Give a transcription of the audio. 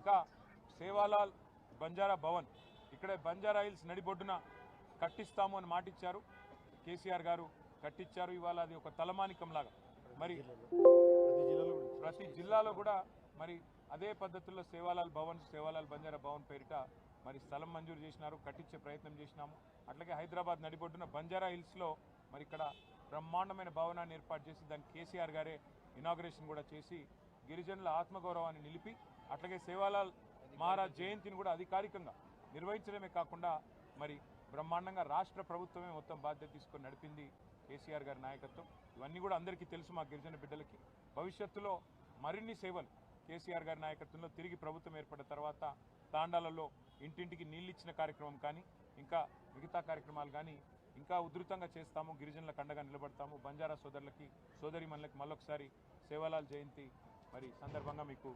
ఇంకా సేవాలాల్ బంజారా భవన్ ఇక్కడే బంజారా హిల్స్ నడిబొడ్డున కట్టిస్తాము అని మాటిచ్చారు కేసీఆర్ గారు, కట్టించారు. ఇవాళ అది ఒక తలమానికంలాగా మరి ప్రతి జిల్లాలో కూడా మరి అదే పద్ధతుల్లో సేవాలాల్ భవన్, సేవాలాల్ బంజారా భవన్ పేరిట మరి స్థలం మంజూరు చేసినారు, కట్టించే ప్రయత్నం చేసినాము. అట్లాగే హైదరాబాద్ నడిబొడ్డున బంజారా హిల్స్లో మరి ఇక్కడ బ్రహ్మాండమైన భవనాన్ని ఏర్పాటు చేసి దానికి కేసీఆర్ గారే ఇనాగ్రేషన్ కూడా చేసి గిరిజనుల ఆత్మగౌరవాన్ని నిలిపి అట్లాగే సేవాలాల్ మహారాజ్ జయంతిని కూడా అధికారికంగా నిర్వహించడమే కాకుండా మరి బ్రహ్మాండంగా రాష్ట్ర ప్రభుత్వమే మొత్తం బాధ్యత తీసుకొని నడిపింది కేసీఆర్ గారి నాయకత్వం. ఇవన్నీ కూడా అందరికీ తెలుసు మా గిరిజన బిడ్డలకి. భవిష్యత్తులో మరిన్ని సేవలు కేసీఆర్ గారి నాయకత్వంలో తిరిగి ప్రభుత్వం ఏర్పడిన తర్వాత తాండాలలో ఇంటింటికి నీళ్ళు ఇచ్చిన కార్యక్రమం కానీ ఇంకా మిగతా కార్యక్రమాలు కానీ ఇంకా ఉధృతంగా చేస్తాము. గిరిజనులకు అండగా నిలబడతాము. బంజారా సోదరులకి, సోదరిమణులకి మళ్ళొకసారి సేవాలాల్ జయంతి మరి సందర్భంగా మీకు